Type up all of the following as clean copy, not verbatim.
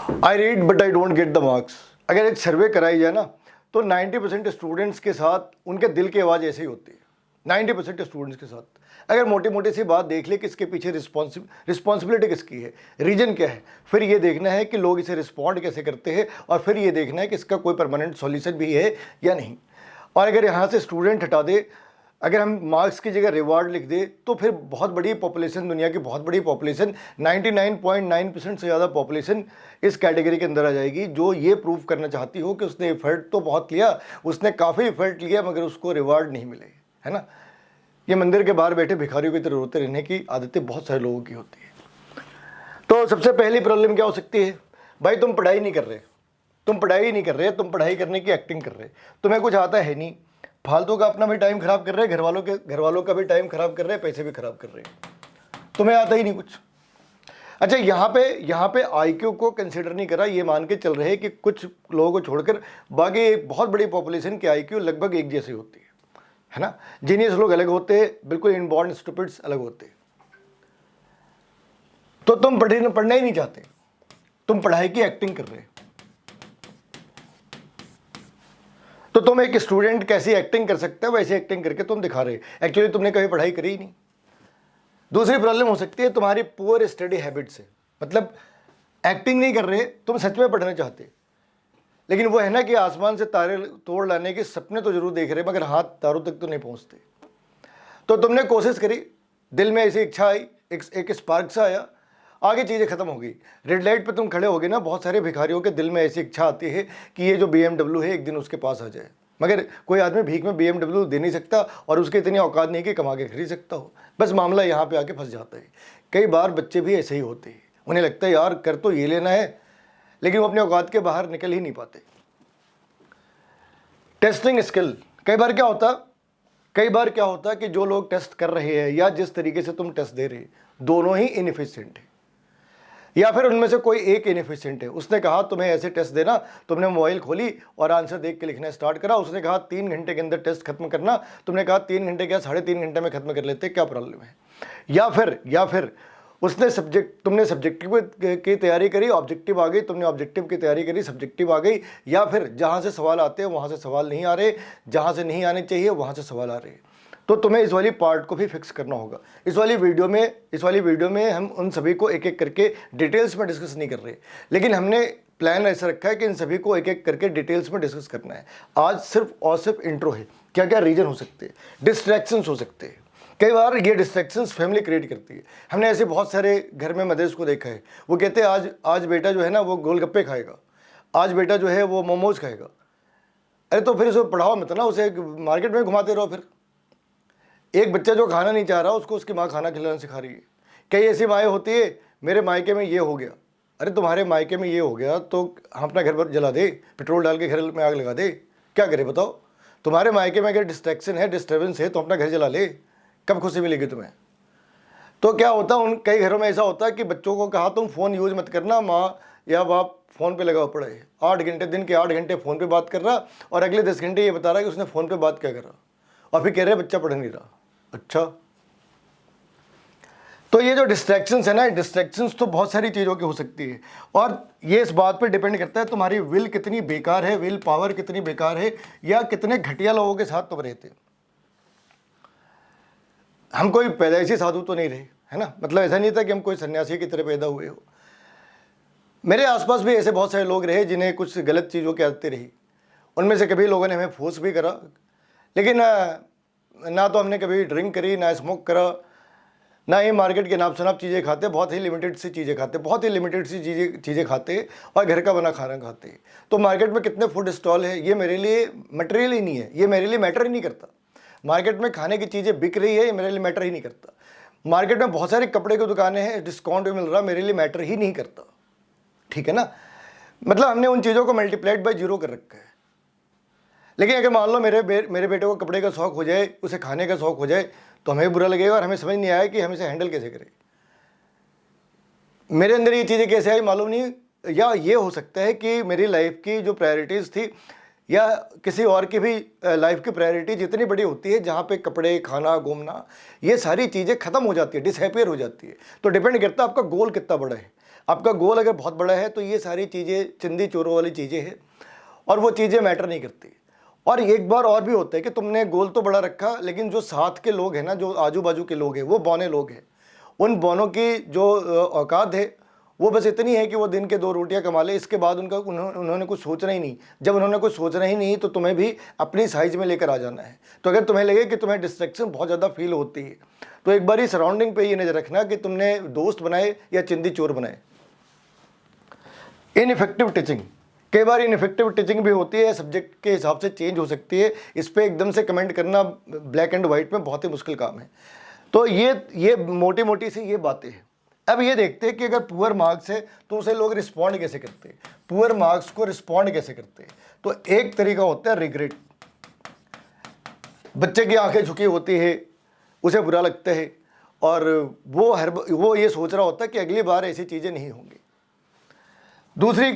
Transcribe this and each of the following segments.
I read but I don't get the marks. अगर एक सर्वे कराई जाए ना तो 90% स्टूडेंट्स के साथ उनके दिल की आवाज़ ऐसे ही होती है। 90% स्टूडेंट्स के साथ अगर मोटी मोटी सी बात देख ले कि इसके पीछे रिस्पॉन्सिबिलिटी किसकी है, रीजन क्या है, फिर ये देखना है कि लोग इसे रिस्पॉन्ड कैसे करते हैं और फिर ये देखना है कि इसका कोई परमानेंट सॉल्यूशन भी है या नहीं। और अगर यहाँ से स्टूडेंट हटा दे, अगर हम मार्क्स की जगह रिवार्ड लिख दे तो फिर बहुत बड़ी पॉपुलेशन, दुनिया की बहुत बड़ी पॉपुलेशन 99.9% से ज़्यादा पॉपुलेशन इस कैटेगरी के अंदर आ जाएगी, जो ये प्रूव करना चाहती हो कि उसने एफर्ट तो बहुत लिया, उसने काफ़ी एफर्ट लिया मगर उसको रिवार्ड नहीं मिले, है ना। ये मंदिर के बाहर बैठे भिखारियों की तरह रोते रहने की आदतें बहुत सारे लोगों की होती है। तो सबसे पहली प्रॉब्लम क्या हो सकती है? भाई तुम पढ़ाई नहीं कर रहे, तुम पढ़ाई नहीं कर रहे, तुम पढ़ाई करने की एक्टिंग कर रहे, तुम्हें कुछ आता है नहीं, फालतू का अपना भी टाइम खराब कर रहे हैं, घर वालों का भी टाइम खराब कर रहे हैं, पैसे भी खराब कर रहे हैं, तुम्हें आता ही नहीं कुछ। अच्छा, यहाँ पे आईक्यू को कंसीडर नहीं करा, ये मान के चल रहे हैं कि कुछ लोगों को छोड़कर बाकी एक बहुत बड़ी पॉपुलेशन की आईक्यू लगभग एक जैसी होती है ना। जीनियस लोग अलग होते हैं, बिल्कुल इनबॉर्न स्टूपिड्स अलग होते हैं। तो तुम पढ़ना ही नहीं चाहते, तुम पढ़ाई की एक्टिंग कर रहे हो। तो तुम एक स्टूडेंट कैसी एक्टिंग कर सकते हो, वैसे एक्टिंग करके तुम दिखा रहे, एक्चुअली तुमने कभी पढ़ाई करी ही नहीं। दूसरी प्रॉब्लम हो सकती है तुम्हारी पुअर स्टडी हैबिट से, मतलब एक्टिंग नहीं कर रहे, तुम सच में पढ़ना चाहते, लेकिन वो है ना कि आसमान से तारे तोड़ लाने के सपने तो जरूर देख रहे मगर हाथ तारों तक तो नहीं पहुंचते। तो तुमने कोशिश करी, दिल में ऐसी इच्छा आई, एक स्पार्क सा आया, आगे चीज़ें खत्म हो गई। रेड लाइट पे तुम खड़े हो गए ना, बहुत सारे भिखारियों के दिल में ऐसी इच्छा आती है कि ये जो BMW है एक दिन उसके पास आ जाए, मगर कोई आदमी भीख में BMW दे नहीं सकता और उसकी इतनी औकात नहीं कि कमा के खरीद सकता हो। बस मामला यहाँ पे आके फंस जाता है। कई बार बच्चे भी ऐसे ही होते हैं, उन्हें लगता है यार कर तो ये लेना है, लेकिन वो अपने औकात के बाहर निकल ही नहीं पाते। टेस्टिंग स्किल, कई बार क्या होता है कि जो लोग टेस्ट कर रहे हैं या जिस तरीके से तुम टेस्ट दे रहे दोनों ही इनएफिशिएंट है, या फिर उनमें से कोई एक इनएफिशिएंट है। उसने कहा तुम्हें ऐसे टेस्ट देना, तुमने मोबाइल खोली और आंसर देख के लिखना स्टार्ट करा। उसने कहा 3 घंटे के अंदर टेस्ट खत्म करना, तुमने कहा 3 घंटे क्या 3.5 घंटे में खत्म कर लेते, क्या प्रॉब्लम है? या फिर तुमने सब्जेक्टिव की तैयारी करी, ऑब्जेक्टिव आ गई, तुमने ऑब्जेक्टिव की तैयारी करी, सब्जेक्टिव आ गई, या फिर जहाँ से सवाल आते हैं वहाँ से सवाल नहीं आ रहे, जहाँ से नहीं आने चाहिए वहाँ से सवाल आ रहे। तो तुम्हें इस वाली पार्ट को भी फिक्स करना होगा। इस वाली वीडियो में हम उन सभी को एक एक करके डिटेल्स में डिस्कस नहीं कर रहे, लेकिन हमने प्लान ऐसा रखा है कि इन सभी को एक एक करके डिटेल्स में डिस्कस करना है। आज सिर्फ और सिर्फ इंट्रो है। क्या क्या रीजन हो सकते हैं, डिस्ट्रैक्शंस हो सकते हैं। कई बार ये डिस्ट्रैक्शंस फैमिली क्रिएट करती है। हमने ऐसे बहुत सारे घर में मदर्स को देखा है, वो कहते हैं आज बेटा जो है ना वो गोलगप्पे खाएगा, आज बेटा जो है वो मोमोज खाएगा। अरे तो फिर उसे पढ़ाओ मत ना, उसे मार्केट में घुमाते रहो। फिर एक बच्चा जो खाना नहीं चाह रहा उसको उसकी माँ खाना खिलाना सिखा रही है। कई ऐसी माएँ होती है, मेरे मायके में ये हो गया। अरे तुम्हारे मायके में ये हो गया तो हम अपना घर पर जला दे, पेट्रोल डाल के घर में आग लगा दे, क्या करे बताओ? तुम्हारे मायके में अगर डिस्ट्रैक्शन है, डिस्टर्बेंस है, तो अपना घर जला ले, कब खुशी मिलेगी तुम्हें? तो क्या होता है, कई घरों में ऐसा होता है कि बच्चों को कहा तुम फ़ोन यूज़ मत करना, माँ या बाप फ़ोन पे लगा पड़ा है, 8 घंटे दिन के 8 घंटे फ़ोन पे बात कर रहा और अगले 10 घंटे ये बता रहा है कि उसने फ़ोन पे बात क्या करा, और फिर कह रहे बच्चा पढ़ नहीं रहा। अच्छा, तो ये जो डिस्ट्रैक्शंस है ना, डिस्ट्रैक्शंस तो बहुत सारी चीज़ों की हो सकती है, और ये इस बात पर डिपेंड करता है तुम्हारी विल कितनी बेकार है, विल पावर कितनी बेकार है, या कितने घटिया लोगों के साथ तुम रहते। हम कोई पैदाइशी साधु तो नहीं रहे, है ना, मतलब ऐसा नहीं था कि हम कोई सन्यासी की तरह पैदा हुए हो। मेरे आसपास भी ऐसे बहुत सारे लोग रहे जिन्हें कुछ गलत चीज़ों की आदतें रही। उनमें से कभी लोगों ने हमें फोर्स भी करा, लेकिन ना तो हमने कभी ड्रिंक करी, ना स्मोक करा, ना ही मार्केट के नाप शनाप चीज़ें खाते, बहुत ही लिमिटेड सी चीज़ें खाते, बहुत ही लिमिटेड सी चीज़ें खाते और घर का बना खाना खाते। तो मार्केट में कितने फूड स्टॉल है ये मेरे लिए मटेरियल ही नहीं है, ये मेरे लिए मैटर ही नहीं करता। मार्केट में खाने की चीज़ें बिक रही है ये मेरे लिए मैटर ही नहीं करता। मार्केट में बहुत सारी कपड़े की दुकानें हैं, डिस्काउंट भी मिल रहा, मेरे लिए मैटर ही नहीं करता। ठीक है ना, मतलब हमने उन चीज़ों को मल्टीप्लाइड बाय 0 कर रखा है। लेकिन अगर मान लो मेरे बेटे को कपड़े का शौक हो जाए, उसे खाने का शौक हो जाए, तो हमें बुरा लगेगा और हमें समझ नहीं आया कि हम इसे हैंडल कैसे करें। मेरे अंदर ये चीज़ें कैसे आई मालूम नहीं, या ये हो सकता है कि मेरी लाइफ की जो प्रायोरिटीज़ थी या किसी और की भी लाइफ की प्रायोरिटी जितनी बड़ी होती है, जहाँ पे कपड़े, खाना, घूमना, ये सारी चीज़ें ख़त्म हो जाती है, डिसहैपियर हो जाती है। तो डिपेंड करता है आपका गोल कितना बड़ा है। आपका गोल अगर बहुत बड़ा है तो ये सारी चीज़ें चिंदी चोरों वाली चीज़ें हैं और वो चीज़ें मैटर नहीं करती। और एक बार और भी होता है कि तुमने गोल तो बड़ा रखा, लेकिन जो साथ के लोग हैं ना, जो आजू बाजू के लोग हैं, वो बौने लोग हैं। उन बौनों की जो औकात है वो बस इतनी है कि वो दिन के 2 रोटियां कमा ले, इसके बाद उन्होंने कुछ सोचना ही नहीं। जब उन्होंने कुछ सोचना ही नहीं तो तुम्हें भी अपनी साइज में लेकर आ जाना है। तो अगर तुम्हें लगे कि तुम्हें डिस्ट्रैक्शन बहुत ज़्यादा फील होती है तो एक बार ही सराउंडिंग पे ये नज़र रखना कि तुमने दोस्त बनाए या चिंदी चोर बनाए। इनइफेक्टिव टीचिंग, कई बार इनइफेक्टिव टीचिंग भी होती है, सब्जेक्ट के हिसाब से चेंज हो सकती है। इस पर एकदम से कमेंट करना ब्लैक एंड वाइट में बहुत ही मुश्किल काम है। तो ये मोटी मोटी सी ये बातें हैं। अब ये देखते हैं कि अगर पुअर मार्क्स है तो उसे लोग रिस्पॉन्ड कैसे करते हैं, पुअर मार्क्स को रिस्पॉन्ड कैसे करते हैं। तो एक तरीका होता है रिग्रेट। बच्चे की आंखें झुकी होती है, उसे बुरा लगता है और वो ये सोच रहा होता है कि अगली बार ऐसी चीज़ें नहीं होंगी। दूसरी,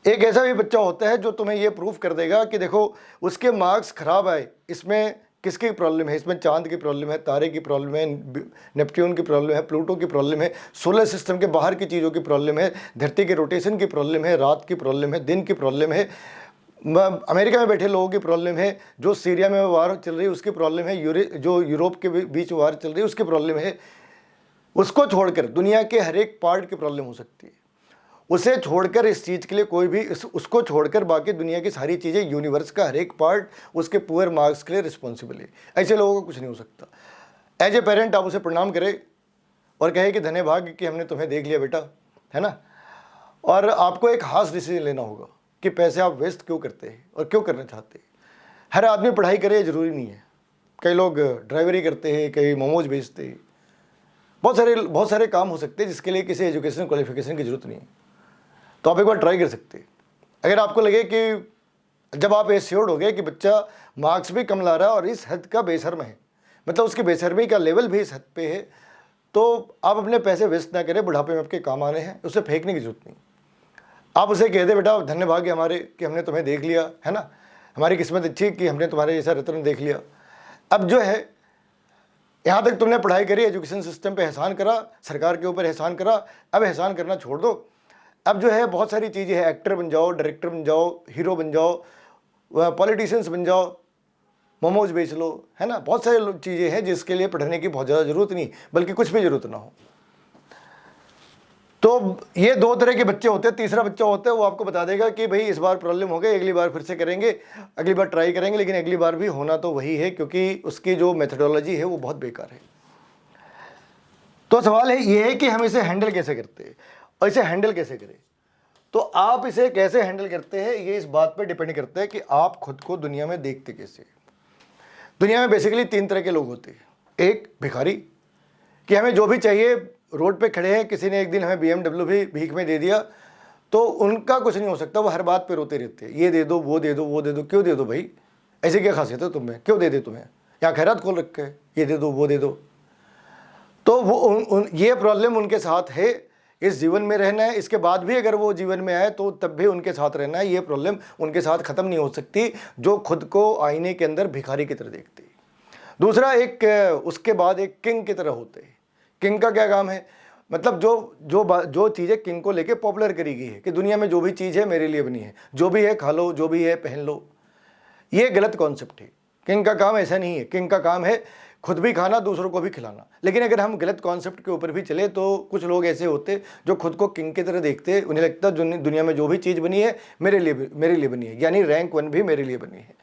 एक ऐसा भी बच्चा होता है जो तुम्हें ये प्रूफ कर देगा कि देखो उसके मार्क्स खराब आए, इसमें किसकी प्रॉब्लम है, इसमें चांद की प्रॉब्लम है, तारे की प्रॉब्लम है, नेपट्यून की प्रॉब्लम है, प्लूटो की प्रॉब्लम है, सोलर सिस्टम के बाहर की चीज़ों की प्रॉब्लम है, धरती के रोटेशन की प्रॉब्लम है, रात की प्रॉब्लम है, दिन की प्रॉब्लम है, अमेरिका में बैठे लोगों की प्रॉब्लम है, जो सीरिया में वार चल रही है उसकी प्रॉब्लम है, जो यूरोप के बीच वार चल रही है उसकी प्रॉब्लम है। उसको छोड़कर दुनिया के हर एक पार्ट की प्रॉब्लम हो सकती है। उसे छोड़कर इस चीज़ के लिए कोई भी उसको छोड़कर बाकी दुनिया की सारी चीज़ें, यूनिवर्स का हर एक पार्ट उसके पुअर मार्क्स के लिए रिस्पॉन्सिबल है। ऐसे लोगों को कुछ नहीं हो सकता। एज ए पेरेंट आप उसे प्रणाम करें और कहे कि धन्य भाग्य कि हमने तुम्हें देख लिया बेटा, है ना। और आपको एक खास डिसीजन लेना होगा कि पैसे आप वेस्ट क्यों करते हैं और क्यों करना चाहते हैं। हर आदमी पढ़ाई करे ज़रूरी नहीं है। कई लोग ड्राइवरी करते हैं, कई मोमोज बेचते हैं, बहुत सारे काम हो सकते हैं जिसके लिए किसी एजुकेशन क्वालिफिकेशन की ज़रूरत नहीं है। तो आप एक बार ट्राई कर सकते हैं। अगर आपको लगे कि जब आप एश्योर्ड हो गए कि बच्चा मार्क्स भी कम ला रहा है और इस हद का बेशर्म है, मतलब उसकी बेशर्मी का लेवल भी इस हद पे है, तो आप अपने पैसे वेस्ट ना करें। बुढ़ापे में आपके काम आने हैं, उसे फेंकने की जरूरत नहीं। आप उसे कह दे बेटा धन्य भाग्य हमारे कि हमने तुम्हें देख लिया, है ना, हमारी किस्मत अच्छी कि हमने तुम्हारे जैसा रत्न देख लिया। अब जो है यहाँ तक तुमने पढ़ाई करी, एजुकेशन सिस्टम पे एहसान करा, सरकार के ऊपर एहसान करा, अब एहसान करना छोड़ दो। अब जो है बहुत सारी चीज़ें हैं, एक्टर बन जाओ, डायरेक्टर बन जाओ, हीरो बन जाओ, पॉलिटिशियंस बन जाओ, मोमोज बेच लो, है ना। बहुत सारी चीज़ें हैं जिसके लिए पढ़ने की बहुत ज़्यादा ज़रूरत नहीं, बल्कि कुछ भी ज़रूरत ना हो। तो ये 2 तरह के बच्चे होते हैं। तीसरा बच्चा होता है वो आपको बता देगा कि भाई इस बार प्रॉब्लम हो गई, अगली बार फिर से करेंगे, अगली बार ट्राई करेंगे, लेकिन अगली बार भी होना तो वही है क्योंकि उसकी जो मेथडोलॉजी है वो बहुत बेकार है। तो सवाल है ये है कि हम इसे हैंडल कैसे करते हैं और इसे हैंडल कैसे करें। तो आप इसे कैसे हैंडल करते हैं ये इस बात पर डिपेंड करता है कि आप खुद को दुनिया में देखते कैसे। दुनिया में बेसिकली 3 तरह के लोग होते हैं। एक भिखारी, कि हमें जो भी चाहिए, रोड पे खड़े हैं, किसी ने एक दिन हमें BMW भी भीख में दे दिया तो उनका कुछ नहीं हो सकता, वो हर बात पे रोते रहते हैं, ये दे दो, वो दे दो, वो दे दो। क्यों दे दो भाई, ऐसे क्या खासियत है तुम्हें, क्यों दे तुम्हें, यहाँ खैरात खोल रखे है, ये दे दो, वो दे दो। तो वो ये प्रॉब्लम उनके साथ है, इस जीवन में रहना है, इसके बाद भी अगर वो जीवन में आए तो तब भी उनके साथ रहना है। ये प्रॉब्लम उनके साथ ख़त्म नहीं हो सकती जो खुद को आईने के अंदर भिखारी की तरह देखते हैं। दूसरा, उसके बाद एक किंग की तरह होते हैं। किंग का क्या काम है, मतलब जो चीज़ें किंग को लेके पॉपुलर करी गई है कि दुनिया में जो भी चीज़ है मेरे लिए बनी है, जो भी है खा लो, जो भी है पहन लो। ये गलत कॉन्सेप्ट है। किंग का काम ऐसा नहीं है। किंग का काम है खुद भी खाना, दूसरों को भी खिलाना। लेकिन अगर हम गलत कॉन्सेप्ट के ऊपर भी चले तो कुछ लोग ऐसे होते जो खुद को किंग की तरह देखते, उन्हें लगता है दुनिया में जो भी चीज़ बनी है मेरे लिए बनी है, यानी रैंक 1 भी मेरे लिए बनी है।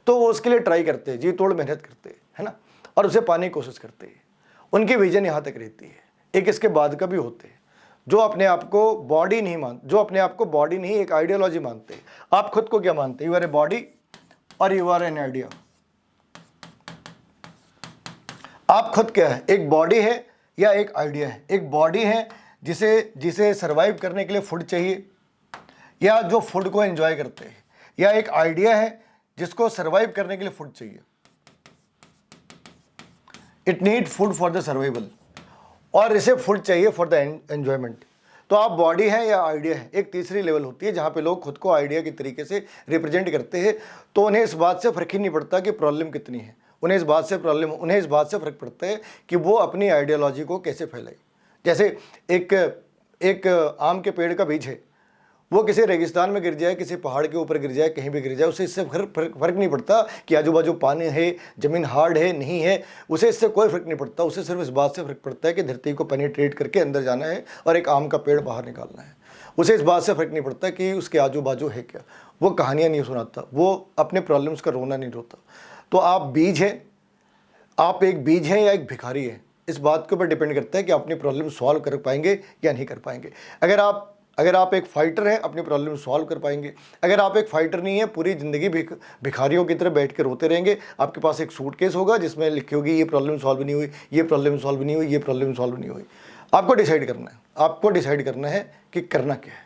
तो वो उसके लिए ट्राई करते हैं, जी तोड़ मेहनत करते हैं, है ना, और उसे पाने की कोशिश करते हैं। उनकी विजन यहाँ तक रहती है। एक इसके बाद का भी होते हैं जो अपने आप को बॉडी नहीं मानते, जो अपने आप को बॉडी नहीं एक आइडियोलॉजी मानते हैं। आप खुद को क्या मानते हैं, यू आर ए बॉडी और यू आर एन आइडिया। आप खुद क्या है, एक बॉडी है या एक आइडिया है। एक बॉडी है जिसे सरवाइव करने के लिए फूड चाहिए या जो फूड को एंजॉय करते हैं, या एक आइडिया है जिसको सरवाइव करने के लिए फूड चाहिए। It need food for the survival, और इसे फूड चाहिए फॉर द एंजॉयमेंट। तो आप बॉडी है या आइडिया है। एक तीसरी लेवल होती है जहाँ पे लोग खुद को आइडिया के तरीके से रिप्रेजेंट करते हैं, तो उन्हें इस बात से फ़र्क ही नहीं पड़ता कि प्रॉब्लम कितनी है। उन्हें इस बात से फ़र्क पड़ता है कि वो अपनी आइडियोलॉजी को कैसे फैलाए। जैसे एक आम के पेड़ का बीज है, वो किसी रेगिस्तान में गिर जाए, किसी पहाड़ के ऊपर गिर जाए, कहीं भी गिर जाए, उसे इससे फर्क नहीं पड़ता कि आजू बाजू पानी है, ज़मीन हार्ड है नहीं है, उसे इससे कोई फर्क नहीं पड़ता। उसे सिर्फ इस बात से फर्क पड़ता है कि धरती को पेनिट्रेट करके अंदर जाना है और एक आम का पेड़ बाहर निकालना है। उसे इस बात से फर्क नहीं पड़ता कि उसके आजू बाजू है क्या। वो कहानियाँ नहीं सुनाता, वो अपने प्रॉब्लम्स का रोना नहीं रोता। तो आप बीज हैं, आप एक बीज हैं या एक भिखारी है, इस बात के ऊपर डिपेंड करता है कि अपनी प्रॉब्लम सॉल्व कर पाएंगे या नहीं कर पाएंगे। अगर आप एक फाइटर हैं, अपनी प्रॉब्लम सॉल्व कर पाएंगे। अगर आप एक फाइटर नहीं है, पूरी ज़िंदगी भिखारियों की तरह बैठ के रोते रहेंगे। आपके पास एक सूटकेस होगा जिसमें लिखी होगी ये प्रॉब्लम सॉल्व नहीं हुई, ये प्रॉब्लम सॉल्व नहीं हुई, ये प्रॉब्लम सॉल्व नहीं हुई। आपको डिसाइड करना है, आपको डिसाइड करना है कि करना क्या है।